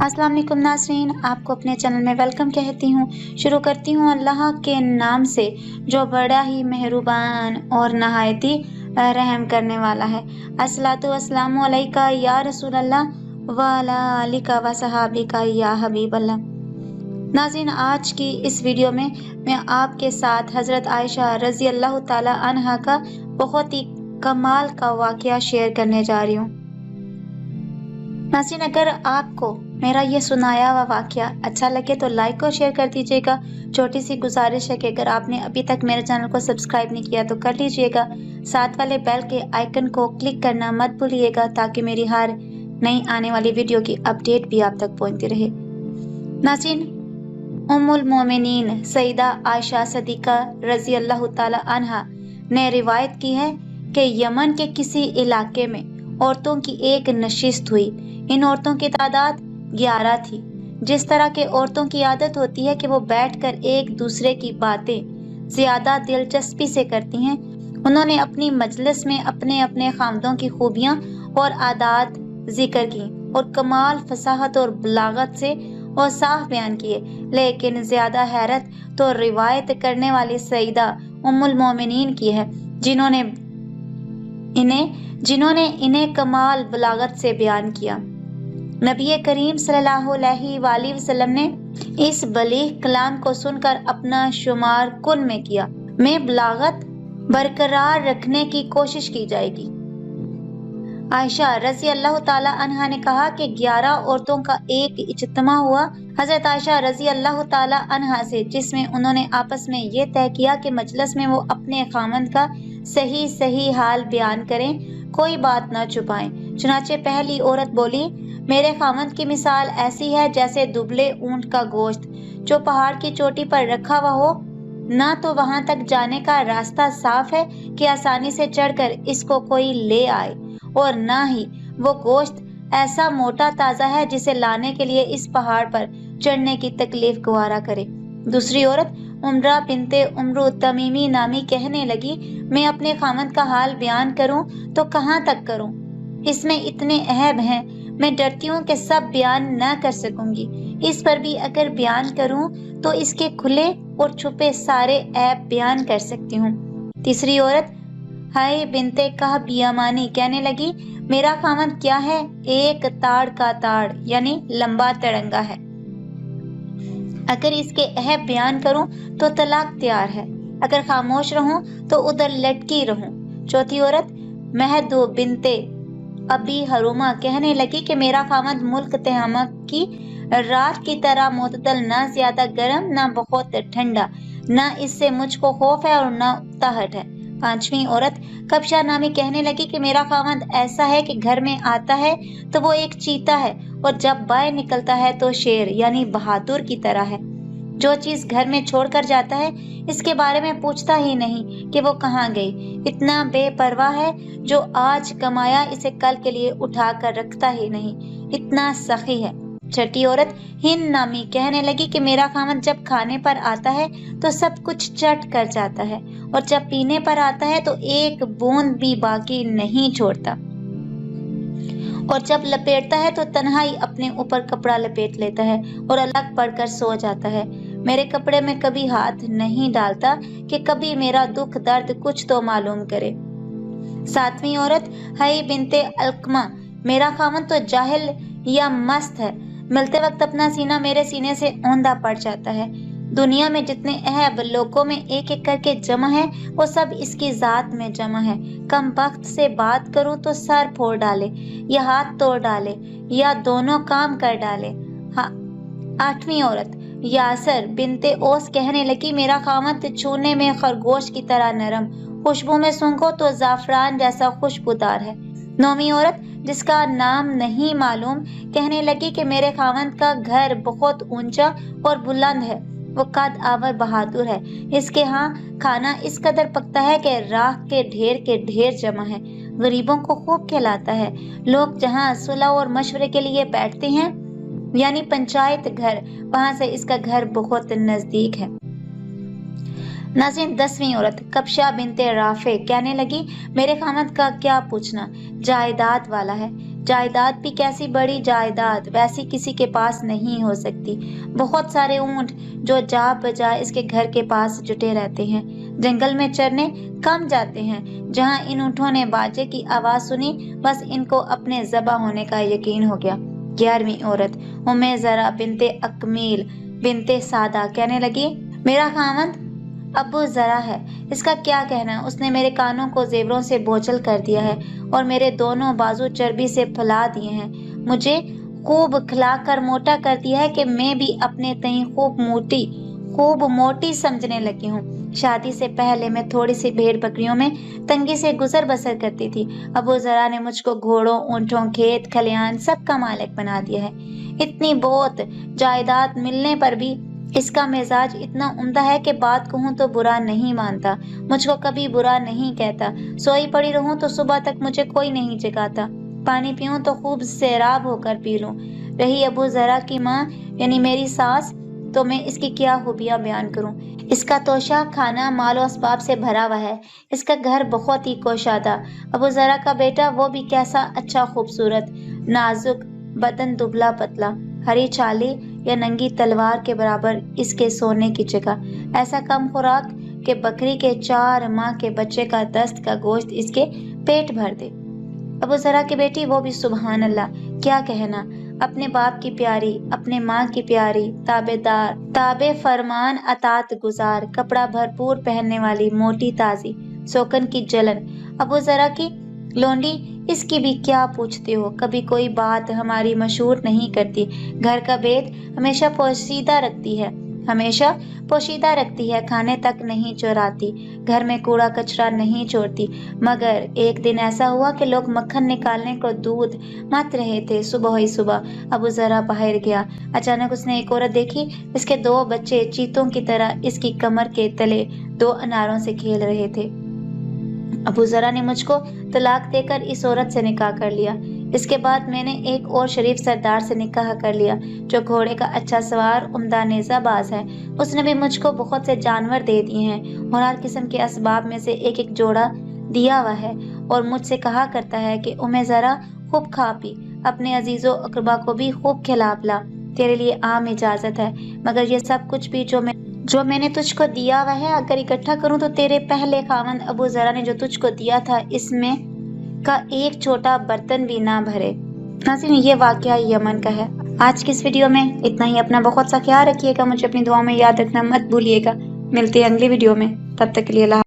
अस्सलाम वालेकुम नाज़रीन, आपको अपने चैनल में वेलकम कहती हूँ। शुरू करती हूँ अल्लाह के नाम से जो बड़ा ही मेहरबान और नहायती रहम करने वाला है। अस्सलातु वस्सलामु अलैका या रसूल अल्लाह व अला आलिका व सहाबिका या हबीब अल्लाह। नाज़रीन, आज की इस वीडियो में मैं आपके साथ हज़रत आयशा रज़ी अल्लाह ताला अन्हा का बहुत ही कमाल का वाक़या शेयर करने जा रही हूँ। नाज़रीन, अगर आपको मेरा ये सुनाया हुआ वाक़या अच्छा लगे तो लाइक और शेयर कर दीजिएगा। छोटी सी गुजारिश है कि अगर आपने अभी तक मेरे चैनल को सब्सक्राइब नहीं किया तो कर लीजिएगा। साथ वाले बेल के आइकन को क्लिक करना मत भूलिएगा ताकि मेरी हर नई आने वाली वीडियो की अपडेट भी आप तक पहुंचती रहे। नाज़रीन, उम्मुल मोमिनीन सईदा आयशा सदीका रज़ी अल्लाह ताला अन्हा ने रिवायत की है कि यमन के किसी इलाके में औरतों की एक नशिस्त हुई। इन औरतों की तादाद 11 थी। जिस तरह के औरतों की आदत होती है कि वो बैठकर एक दूसरे की बातें ज्यादा दिलचस्पी से करती हैं, उन्होंने अपनी मजलिस में अपने अपने खामदों की खूबियां और आदात जिक्र की और कमाल फसाहत और बलागत से और साफ बयान किए। लेकिन ज्यादा हैरत तो रिवायत करने वाली सईदा उम्मुल मोमिनीन की है, जिन्होंने इन्हें कमाल बलागत से बयान किया। नबी करीम सल्लल्लाहु अलैहि वसल्लम ने इस बलीग कलाम को सुनकर अपना शुमार कुल में किया। में बलागत बरकरार रखने की कोशिश की जाएगी। आयशा रज़ी अल्लाह ताला अन्हा ने कहा कि 11 औरतों का एक इज्तिमा हुआ हजरत आयशा रज़ी अल्लाह ताला अन्हा से, जिसमें उन्होंने आपस में ये तय किया कि मजलिस में वो अपने खामंद का सही सही हाल बयान करें, कोई बात न छुपाएं। चुनाचे पहली औरत बोली, मेरे खामंद की मिसाल ऐसी है जैसे दुबले ऊंट का गोश्त जो पहाड़ की चोटी पर रखा हुआ हो। ना तो वहां तक जाने का रास्ता साफ है कि आसानी से चढ़कर इसको कोई ले आए, और ना ही वो गोश्त ऐसा मोटा ताजा है जिसे लाने के लिए इस पहाड़ पर चढ़ने की तकलीफ गवारा करे। दूसरी औरत उमरा बिनते उमरू तमीमी नामी कहने लगी, मैं अपने खामंद का हाल बयान करूं तो कहां तक करूं? इसमें इतने ऐब हैं, मैं डरती हूँ कि सब बयान न कर सकूंगी। इस पर भी अगर बयान करूं तो इसके खुले और छुपे सारे ऐब बयान कर सकती हूँ। तीसरी औरत हाय बिनते कहब यमानी कहने लगी, मेरा खामंद क्या है, एक ताड़ का ताड़ यानी लंबा तड़ंगा है। अगर इसके ऐब बयान करूं तो तलाक तैयार है, अगर खामोश रहूं तो उधर लटकी रहूं। चौथी औरत महदो बिनते अबी हरुमा कहने लगी कि मेरा खामद मुल्क तहमा की रात की तरह मोतदल, ना ज्यादा गर्म ना बहुत ठंडा, ना इससे मुझको खौफ है और ना उकताहट है। पांचवी औरत कबशा नामी कहने लगी कि मेरा खामद ऐसा है कि घर में आता है तो वो एक चीता है और जब बाहर निकलता है तो शेर यानी बहादुर की तरह है। जो चीज घर में छोड़कर जाता है इसके बारे में पूछता ही नहीं कि वो कहाँ गई। इतना बेपरवाह है, जो आज कमाया इसे कल के लिए उठा कर रखता ही नहीं, इतना सखी है। छठी औरत हिंद नामी कहने लगी कि मेरा खामद जब खाने पर आता है तो सब कुछ चट कर जाता है और जब पीने पर आता है तो एक बूंद भी बाकी नहीं छोड़ता, और जब लपेटता है तो तन्हाई अपने ऊपर कपड़ा लपेट लेता है और अलग पड़कर सो जाता है। मेरे कपड़े में कभी हाथ नहीं डालता कि कभी मेरा दुख दर्द कुछ तो मालूम करे। सातवीं औरत हई बिनते अलकमा, मेरा खामन तो जाहिल या मस्त है, मिलते वक्त अपना सीना मेरे सीने से औंधा पड़ जाता है। दुनिया में जितने अहब लोगों में एक एक करके जमा है वो सब इसकी जात में जमा है। कम वक्त से बात करूं तो सर फोड़ डाले या हाथ तोड़ डाले या दोनों काम कर डाले। हाँ, आठवीं औरत यासर बिनते ओस कहने लगी, मेरा खामत छूने में खरगोश की तरह नरम, खुशबू में सूंघो तो जाफरान जैसा खुशबूदार है। नौवीं औरत जिसका नाम नहीं मालूम कहने लगी कि मेरे खामद का घर बहुत ऊंचा और बुलंद है, वो कद आवर बहादुर है, इसके यहाँ खाना इस कदर पकता है कि राख के ढेर जमा है, गरीबों को खूब खिलाता है। लोग जहाँ सुलह और मशवरे के लिए बैठते हैं यानी पंचायत घर, वहां से इसका घर बहुत नजदीक है। नाज़रीन, 10वीं औरत कबशा बिनते राफे कहने लगी, मेरे खामद का क्या पूछना, जायदाद वाला है, جائیداد بھی کیسی بڑی جائیداد ویسی کسی کے پاس نہیں ہو سکتی۔ بہت سارے اونٹ جو جا بجا اس کے گھر کے پاس جٹے رہتے ہیں، جنگل میں چرنے کم جاتے ہیں۔ جہاں ان اونٹوں نے باجے کی آواز سنی بس ان کو اپنے ذبح ہونے کا یقین ہو گیا۔ 11ویں عورت زرا بنت اکمیل بنت سعدہ کہنے لگی، میرا خاوند ابو ذرا ہے، اس کا کیا کہنا ہے؟ اس نے میرے کانوں کو زیوروں سے بوچھل کر دیا ہے اور میرے دونوں بازو چربی سے پھلا دیے ہیں، مجھے خوب کھلا کر موٹا کر دیا ہے کہ میں بھی اپنے تئیں خوب موٹی سمجھنے لگی ہوں۔ شادی سے پہلے میں تھوڑی سی بھیڑ بکریوں میں تنگی سے گزر بسر کرتی تھی۔ ابو ذرا نے مجھ کو گھوڑوں، اونٹوں، کھیت کھلیان سب کا مالک بنا دیا ہے۔ اتنی بہت جائیداد ملنے پر بھی اس کا مزاج اتنا عمدہ ہے کہ بات کہوں تو برا نہیں مانتا، مجھ کو کبھی برا نہیں کہتا، سوئی پڑی رہوں تو صبح تک مجھے کوئی نہیں جگاتا، پانی پیوں تو خوب سیراب ہو کر پی لوں۔ رہی ابو ذرا کی ماں یعنی میری ساس، تو میں اس کی کیا خوبیاں بیان کروں۔ اس کا توشہ خانہ مال و اسباب سے بھرا ہوا ہے، اس کا گھر بہت ہی کوشادہ۔ ابو ذرا کا بیٹا وہ بھی کیسا اچھا خوبصورت، نازک بدن، دبلا پتلا، ہری چھالی یا ننگی تلوار کے برابر اس کے سونے کی جگہ، ایسا کم خوراک کہ بکری کے 4 ماہ کے بچے کا دست کا گوشت اس کے پیٹ بھر دے۔ ابو ذرا کی بیٹی وہ بھی سبحان اللہ، کیا کہنا، اپنے باپ کی پیاری، اپنے ماں کی پیاری، تابعدار، تابع فرمان، اطاعت گزار، کپڑا بھرپور پہننے والی، موٹی تازی، سوکن کی جلن۔ ابو ذرا کی لونڈی، اس کی بھی کیا پوچھتے ہو، کبھی کوئی بات ہماری مشہور نہیں کرتی، گھر کا بید ہمیشہ پوشیدہ رکھتی ہے، کھانے تک نہیں چوراتی، گھر میں کوڑا کچرا نہیں چھوڑتی۔ مگر ایک دن ایسا ہوا کہ لوگ مکھن نکالنے کو دودھ مت رہے تھے، صبح ہی صبح ابو ذرا باہر گیا، اچانک اس نے ایک عورت دیکھی، اس کے 2 بچے چیتوں کی طرح اس کی کمر کے تلے 2 اناروں سے کھیل رہے تھے۔ ابو ذرا نے مجھ کو طلاق دے کر اس عورت سے نکاح کر لیا۔ اس کے بعد میں نے ایک اور شریف سردار سے نکاح کر لیا جو گھوڑے کا اچھا سوار، عمدہ نیزہ باز ہے۔ اس نے بھی مجھ کو بہت سے جانور دے دیے ہیں اور ہر قسم کے اسباب میں سے ایک جوڑا دیا ہوا ہے، اور مجھ سے کہا کرتا ہے کہ ذرا خوب کھا پی، اپنے عزیز و اقربا کو بھی خوب کھلا پلا، تیرے لیے عام اجازت ہے، مگر یہ سب کچھ بھی جو میں نے تجھ کو دیا ہوا ہے، اگر اکٹھا کروں تو تیرے پہلے خاوند ابو ذرا نے جو تجھ کو دیا تھا اس میں کا ایک چھوٹا برتن بھی نہ بھرے۔ ناظرین، یہ واقعہ یمن کا ہے۔ آج کی اس ویڈیو میں اتنا ہی۔ اپنا بہت سا خیال رکھیے گا، مجھے اپنی دعاؤں میں یاد رکھنا مت بھولیے گا۔ ملتے ہیں اگلی ویڈیو میں، تب تک کے لیے اللہ